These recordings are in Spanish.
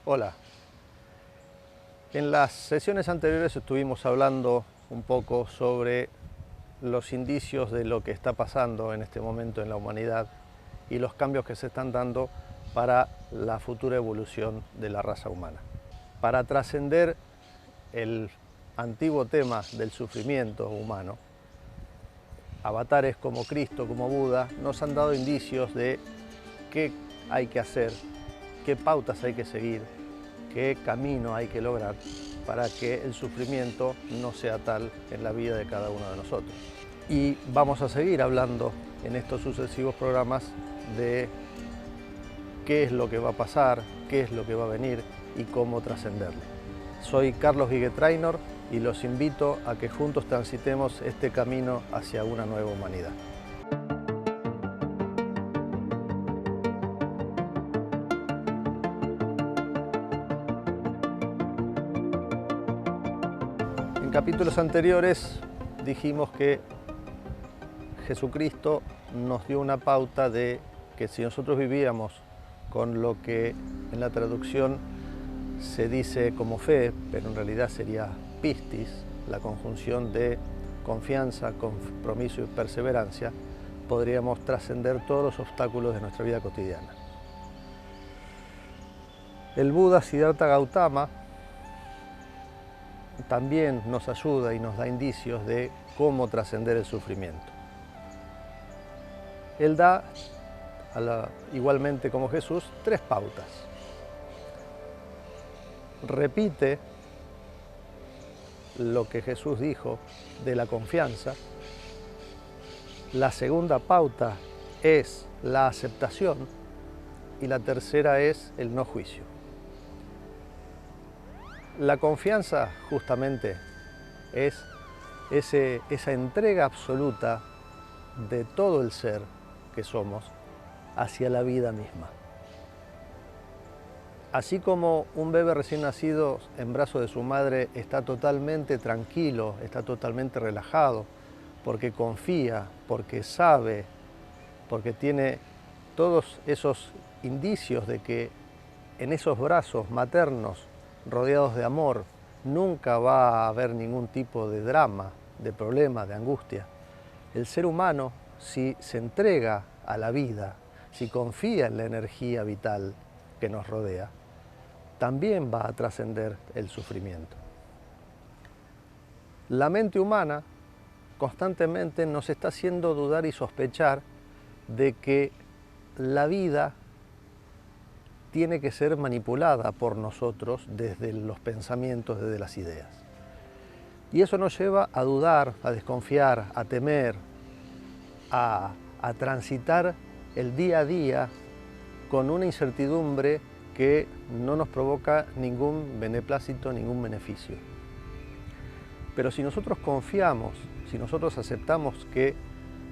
Hola. En las sesiones anteriores estuvimos hablando un poco sobre los indicios de lo que está pasando en este momento en la humanidad y los cambios que se están dando para la futura evolución de la raza humana. Para trascender el antiguo tema del sufrimiento humano, avatares como Cristo, como Buda, nos han dado indicios de qué hay que hacer, qué pautas hay que seguir, qué camino hay que lograr para que el sufrimiento no sea tal en la vida de cada uno de nosotros. Y vamos a seguir hablando en estos sucesivos programas de qué es lo que va a pasar, qué es lo que va a venir y cómo trascenderlo. Soy Carlos Guiguetrainor y los invito a que juntos transitemos este camino hacia una nueva humanidad. En capítulos anteriores dijimos que Jesucristo nos dio una pauta de que si nosotros vivíamos con lo que en la traducción se dice como fe, pero en realidad sería pistis, la conjunción de confianza, compromiso y perseverancia, podríamos trascender todos los obstáculos de nuestra vida cotidiana. El Buda Siddhartha Gautama también nos ayuda y nos da indicios de cómo trascender el sufrimiento. Él da, igualmente como Jesús, 3 pautas. Repite lo que Jesús dijo de la confianza. La segunda pauta es la aceptación y la tercera es el no juicio. La confianza justamente es esa entrega absoluta de todo el ser que somos hacia la vida misma. Así como un bebé recién nacido en brazos de su madre está totalmente tranquilo, está totalmente relajado, porque confía, porque sabe, porque tiene todos esos indicios de que en esos brazos maternos rodeados de amor nunca va a haber ningún tipo de drama, de problema, de angustia. El ser humano, si se entrega a la vida, si confía en la energía vital que nos rodea, también va a trascender el sufrimiento. La mente humana constantemente nos está haciendo dudar y sospechar de que la vida tiene que ser manipulada por nosotros desde los pensamientos, desde las ideas. Y eso nos lleva a dudar, a desconfiar, a temer, a transitar el día a día con una incertidumbre que no nos provoca ningún beneplácito, ningún beneficio. Pero si nosotros confiamos, si nosotros aceptamos que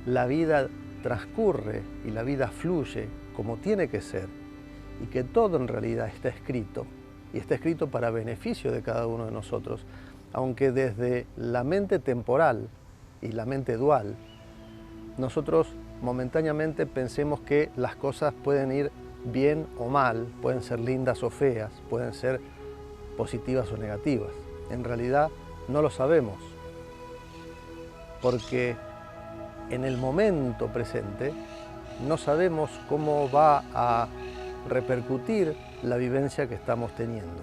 la vida transcurre y la vida fluye como tiene que ser, y que todo en realidad está escrito, y está escrito para beneficio de cada uno de nosotros, aunque desde la mente temporal y la mente dual, nosotros momentáneamente pensemos que las cosas pueden ir bien o mal, pueden ser lindas o feas, pueden ser positivas o negativas. En realidad no lo sabemos, porque en el momento presente no sabemos cómo va a repercutir la vivencia que estamos teniendo.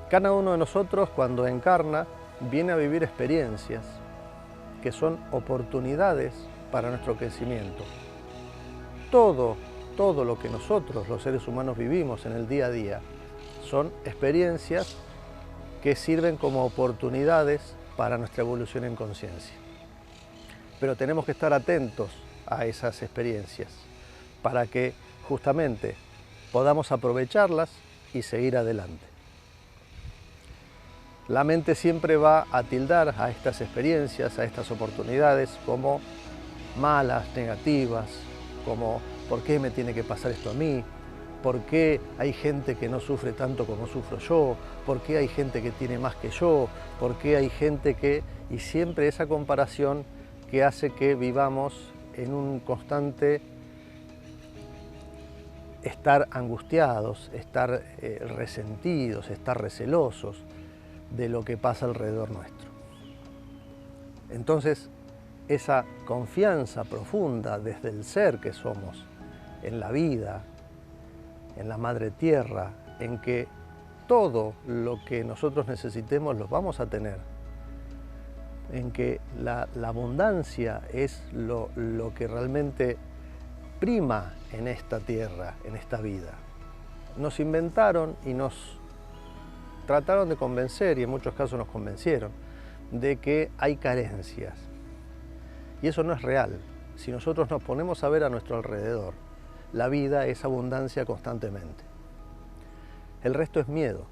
Cada uno de nosotros, cuando encarna, viene a vivir experiencias que son oportunidades para nuestro crecimiento. Todo lo que nosotros, los seres humanos, vivimos en el día a día son experiencias que sirven como oportunidades para nuestra evolución en conciencia. Pero tenemos que estar atentos a esas experiencias para que justamente podamos aprovecharlas y seguir adelante. La mente siempre va a tildar a estas experiencias, a estas oportunidades como malas, negativas, como ¿por qué me tiene que pasar esto a mí? ¿Por qué hay gente que no sufre tanto como sufro yo? ¿Por qué hay gente que tiene más que yo? ¿Por qué hay gente que...? Y siempre esa comparación que hace que vivamos en un constante estar angustiados, estar resentidos, estar recelosos de lo que pasa alrededor nuestro. Entonces, esa confianza profunda desde el ser que somos, en la vida, en la madre tierra, en que todo lo que nosotros necesitemos lo vamos a tener, en que la abundancia es lo que realmente prima en esta tierra, en esta vida. Nos inventaron y nos trataron de convencer, y en muchos casos nos convencieron, de que hay carencias. Y eso no es real. Si nosotros nos ponemos a ver a nuestro alrededor, la vida es abundancia constantemente. El resto es miedo.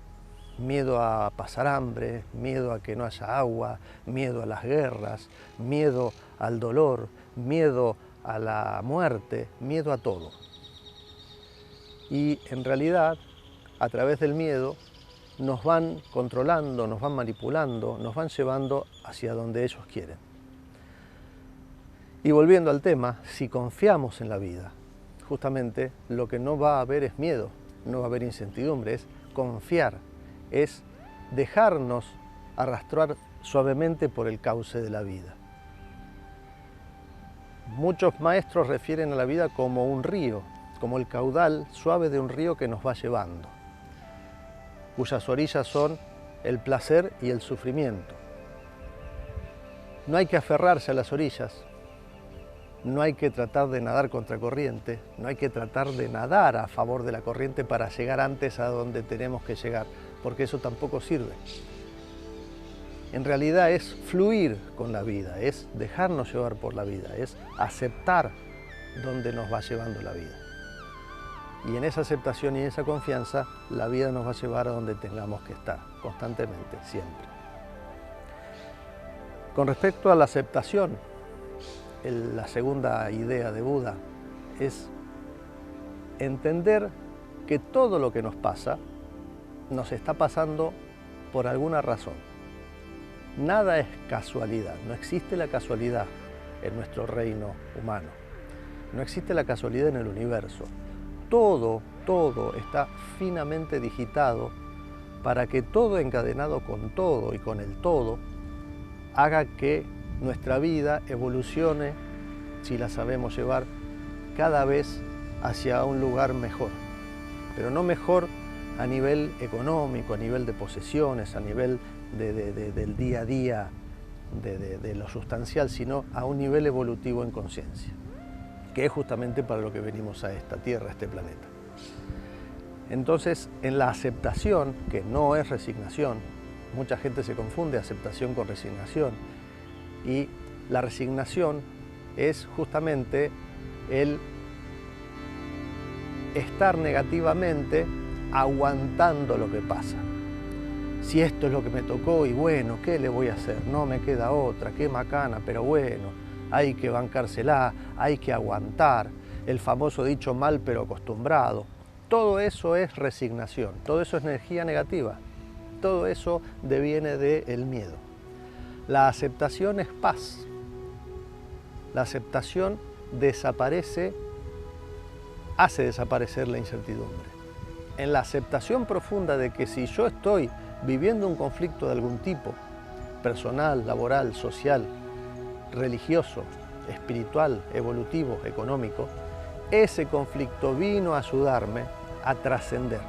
Miedo a pasar hambre, miedo a que no haya agua, miedo a las guerras, miedo al dolor, miedo a la muerte, miedo a todo. Y en realidad, a través del miedo, nos van controlando, nos van manipulando, nos van llevando hacia donde ellos quieren. Y volviendo al tema, si confiamos en la vida, justamente lo que no va a haber es miedo, no va a haber incertidumbre, es confiar, es dejarnos arrastrar suavemente por el cauce de la vida. Muchos maestros refieren a la vida como un río, como el caudal suave de un río que nos va llevando, cuyas orillas son el placer y el sufrimiento. No hay que aferrarse a las orillas, no hay que tratar de nadar contra corriente, no hay que tratar de nadar a favor de la corriente para llegar antes a donde tenemos que llegar, porque eso tampoco sirve. En realidad es fluir con la vida, es dejarnos llevar por la vida, es aceptar donde nos va llevando la vida. Y en esa aceptación y en esa confianza, la vida nos va a llevar a donde tengamos que estar, constantemente, siempre. Con respecto a la aceptación, la segunda idea de Buda es entender que todo lo que nos pasa nos está pasando por alguna razón. Nada es casualidad, no existe la casualidad en nuestro reino humano, no existe la casualidad en el universo. Todo está finamente digitado para que todo encadenado con todo y con el todo haga que nuestra vida evolucione, si la sabemos llevar, cada vez hacia un lugar mejor. Pero no mejor a nivel económico, a nivel de posesiones, a nivel del día a día, de lo sustancial, sino a un nivel evolutivo en conciencia, que es justamente para lo que venimos a esta tierra, a este planeta. Entonces, en la aceptación, que no es resignación, mucha gente se confunde aceptación con resignación, y la resignación es justamente el estar negativamente aguantando lo que pasa. Si esto es lo que me tocó y bueno, ¿qué le voy a hacer? No me queda otra, qué macana, pero bueno, hay que bancársela, hay que aguantar, el famoso dicho mal pero acostumbrado. Todo eso es resignación, todo eso es energía negativa, todo eso deviene del miedo. La aceptación es paz. La aceptación hace desaparecer la incertidumbre. En la aceptación profunda de que si yo estoy viviendo un conflicto de algún tipo, personal, laboral, social, religioso, espiritual, evolutivo, económico, ese conflicto vino a ayudarme a trascender.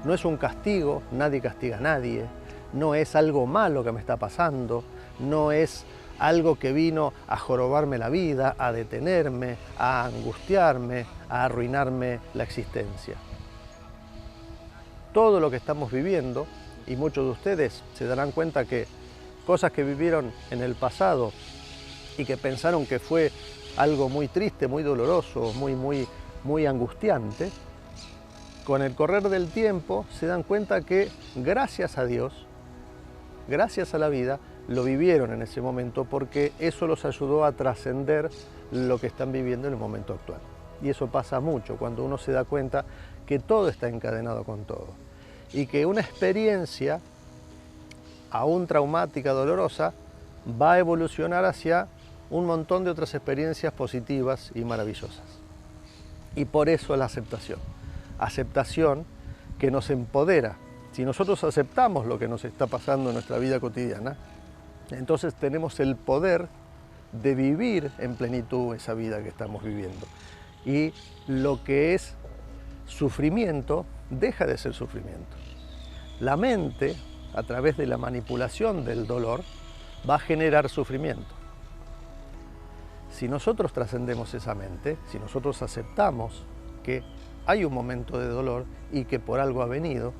No es un castigo, nadie castiga a nadie, no es algo malo que me está pasando, no es algo que vino a jorobarme la vida, a detenerme, a angustiarme, a arruinarme la existencia. Todo lo que estamos viviendo, y muchos de ustedes se darán cuenta que cosas que vivieron en el pasado y que pensaron que fue algo muy triste, muy doloroso, muy angustiante, con el correr del tiempo se dan cuenta que gracias a Dios, gracias a la vida, lo vivieron en ese momento porque eso los ayudó a trascender lo que están viviendo en el momento actual. Y eso pasa mucho cuando uno se da cuenta que todo está encadenado con todo y que una experiencia, aún traumática, dolorosa, va a evolucionar hacia un montón de otras experiencias positivas y maravillosas. Y por eso la aceptación. Aceptación que nos empodera. Si nosotros aceptamos lo que nos está pasando en nuestra vida cotidiana, entonces tenemos el poder de vivir en plenitud esa vida que estamos viviendo. Y lo que es sufrimiento deja de ser sufrimiento. La mente, a través de la manipulación del dolor, va a generar sufrimiento. Si nosotros trascendemos esa mente, si nosotros aceptamos que hay un momento de dolor y que por algo ha venido,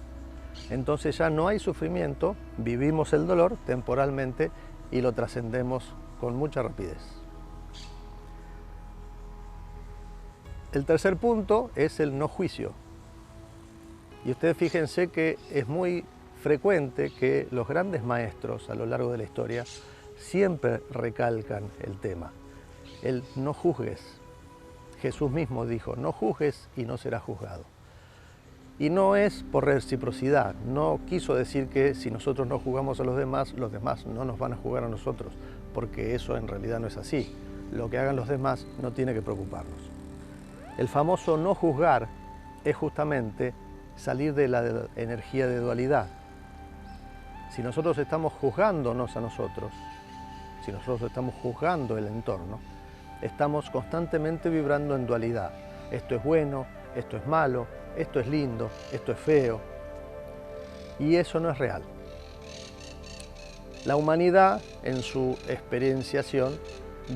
entonces ya no hay sufrimiento, vivimos el dolor temporalmente y lo trascendemos con mucha rapidez. El tercer punto es el no juicio. Y ustedes fíjense que es muy frecuente que los grandes maestros a lo largo de la historia siempre recalcan el tema. El no juzgues. Jesús mismo dijo, no juzgues y no serás juzgado. Y no es por reciprocidad, no quiso decir que si nosotros no juzgamos a los demás no nos van a juzgar a nosotros, porque eso en realidad no es así. Lo que hagan los demás no tiene que preocuparnos. El famoso no juzgar es justamente salir de la energía de dualidad. Si nosotros estamos juzgándonos a nosotros, si nosotros estamos juzgando el entorno, estamos constantemente vibrando en dualidad. Esto es bueno, esto es malo, esto es lindo, esto es feo. Y eso no es real. La humanidad, en su experienciación,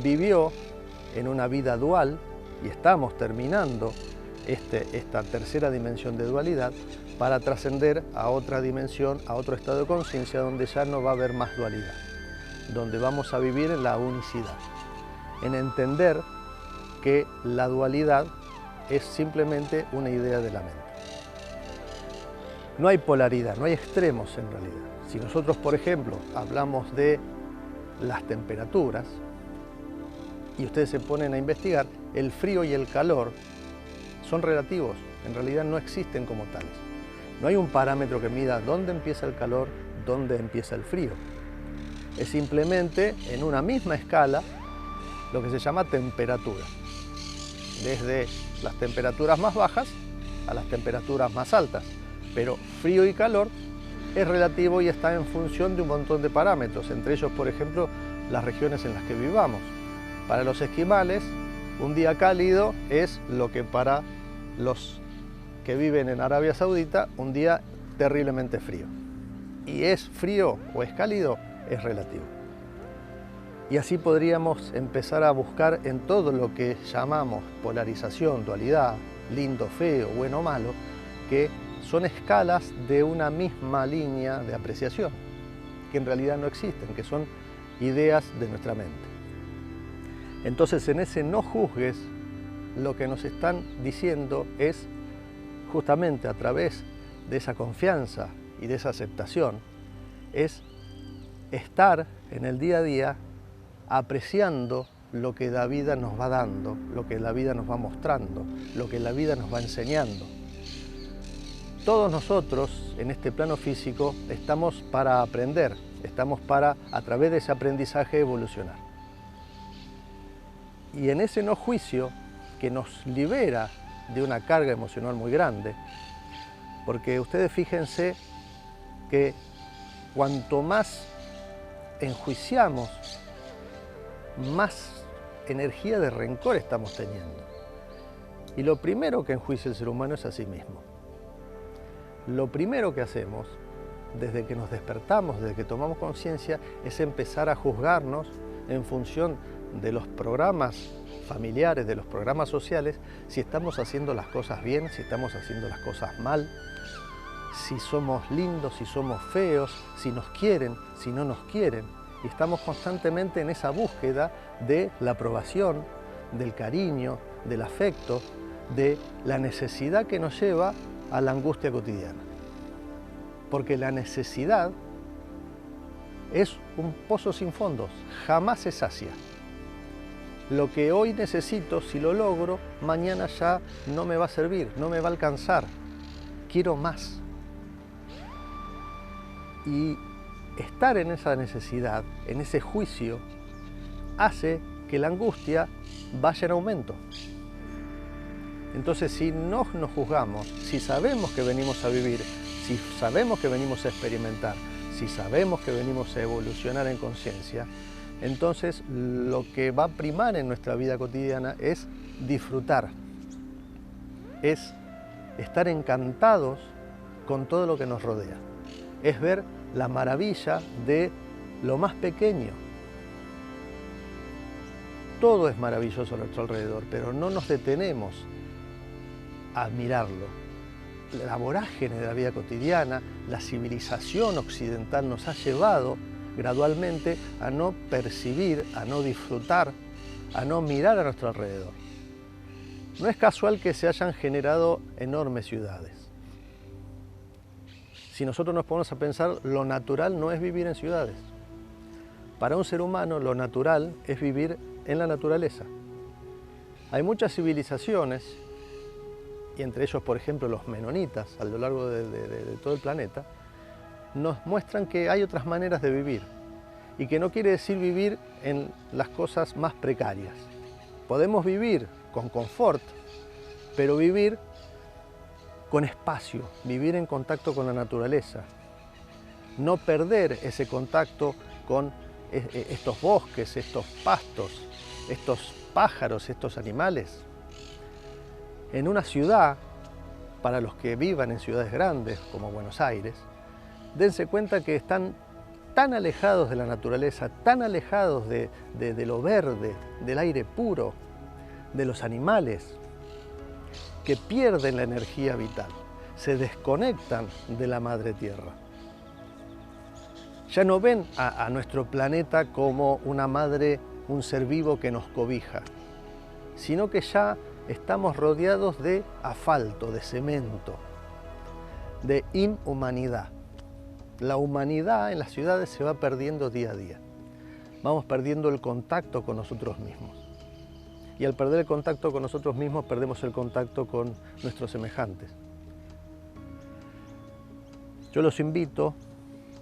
vivió en una vida dual y estamos terminando esta tercera dimensión de dualidad para trascender a otra dimensión, a otro estado de conciencia donde ya no va a haber más dualidad, donde vamos a vivir en la unicidad, en entender que la dualidad es simplemente una idea de la mente. No hay polaridad, no hay extremos en realidad. Si nosotros, por ejemplo, hablamos de las temperaturas y ustedes se ponen a investigar, el frío y el calor son relativos, en realidad no existen como tales. No hay un parámetro que mida dónde empieza el calor, dónde empieza el frío. Es simplemente en una misma escala lo que se llama temperatura. Desde las temperaturas más bajas a las temperaturas más altas. Pero frío y calor es relativo y está en función de un montón de parámetros, entre ellos, por ejemplo, las regiones en las que vivamos. Para los esquimales, un día cálido es lo que para los que viven en Arabia Saudita, un día terriblemente frío. Y es frío o es cálido, es relativo. Y así podríamos empezar a buscar en todo lo que llamamos polarización, dualidad, lindo, feo, bueno, malo, que son escalas de una misma línea de apreciación, que en realidad no existen, que son ideas de nuestra mente. Entonces, en ese no juzgues, lo que nos están diciendo es, justamente a través de esa confianza y de esa aceptación, es estar en el día a día apreciando lo que la vida nos va dando, lo que la vida nos va mostrando, lo que la vida nos va enseñando. Todos nosotros en este plano físico estamos para aprender, estamos para, a través de ese aprendizaje, evolucionar. Y en ese no juicio que nos libera de una carga emocional muy grande, porque ustedes fíjense que cuanto más enjuiciamos, más energía de rencor estamos teniendo. Y lo primero que enjuicia el ser humano es a sí mismo. Lo primero que hacemos, desde que nos despertamos, desde que tomamos conciencia, es empezar a juzgarnos en función de los programas familiares, de los programas sociales, si estamos haciendo las cosas bien, si estamos haciendo las cosas mal, si somos lindos, si somos feos, si nos quieren, si no nos quieren. Y estamos constantemente en esa búsqueda de la aprobación, del cariño, del afecto, de la necesidad que nos lleva a la angustia cotidiana. Porque la necesidad es un pozo sin fondos, jamás se sacia. Lo que hoy necesito, si lo logro, mañana ya no me va a servir, no me va a alcanzar. Quiero más. Y estar en esa necesidad, en ese juicio, hace que la angustia vaya en aumento. Entonces, si no nos juzgamos, si sabemos que venimos a vivir, si sabemos que venimos a experimentar, si sabemos que venimos a evolucionar en conciencia, entonces lo que va a primar en nuestra vida cotidiana es disfrutar, es estar encantados con todo lo que nos rodea, es ver la maravilla de lo más pequeño. Todo es maravilloso a nuestro alrededor, pero no nos detenemos a admirarlo. La vorágine de la vida cotidiana, la civilización occidental nos ha llevado gradualmente a no percibir, a no disfrutar, a no mirar a nuestro alrededor. No es casual que se hayan generado enormes ciudades. Si nosotros nos ponemos a pensar, lo natural no es vivir en ciudades. Para un ser humano lo natural es vivir en la naturaleza. Hay muchas civilizaciones, y entre ellos, por ejemplo, los menonitas a lo largo de todo el planeta, nos muestran que hay otras maneras de vivir y que no quiere decir vivir en las cosas más precarias. Podemos vivir con confort, pero vivir con espacio, vivir en contacto con la naturaleza. No perder ese contacto con estos bosques, estos pastos, estos pájaros, estos animales. En una ciudad, para los que vivan en ciudades grandes como Buenos Aires, dense cuenta que están tan alejados de la naturaleza, tan alejados de lo verde, del aire puro, de los animales, que pierden la energía vital, se desconectan de la madre tierra. Ya no ven a nuestro planeta como una madre, un ser vivo que nos cobija, sino que ya estamos rodeados de asfalto, de cemento, de inhumanidad. La humanidad en las ciudades se va perdiendo día a día. Vamos perdiendo el contacto con nosotros mismos. Y al perder el contacto con nosotros mismos, perdemos el contacto con nuestros semejantes. Yo los invito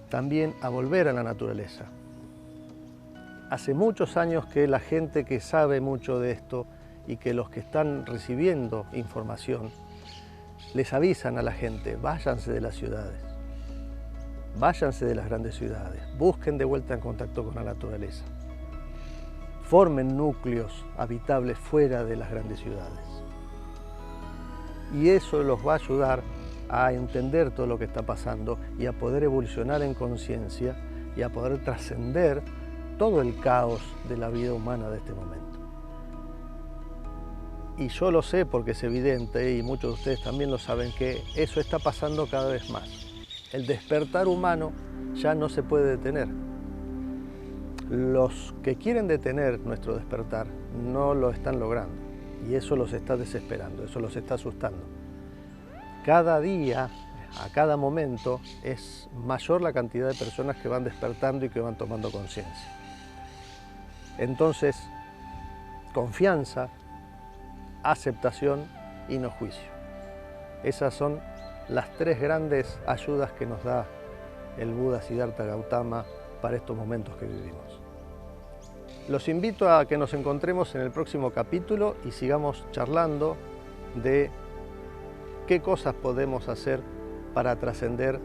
también a volver a la naturaleza. Hace muchos años que la gente que sabe mucho de esto y que los que están recibiendo información les avisan a la gente: váyanse de las ciudades, váyanse de las grandes ciudades, busquen de vuelta en contacto con la naturaleza, formen núcleos habitables fuera de las grandes ciudades. Y eso los va a ayudar a entender todo lo que está pasando y a poder evolucionar en conciencia y a poder trascender todo el caos de la vida humana de este momento. Y yo lo sé porque es evidente, y muchos de ustedes también lo saben, que eso está pasando cada vez más. El despertar humano ya no se puede detener. Los que quieren detener nuestro despertar no lo están logrando, y eso los está desesperando, eso los está asustando. Cada día, a cada momento, es mayor la cantidad de personas que van despertando y que van tomando conciencia. Entonces, confianza, aceptación y no juicio. Esas son las tres grandes ayudas que nos da el Buda Siddhartha Gautama para estos momentos que vivimos. Los invito a que nos encontremos en el próximo capítulo y sigamos charlando de qué cosas podemos hacer para trascender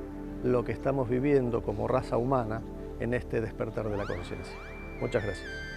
lo que estamos viviendo como raza humana en este despertar de la conciencia. Muchas gracias.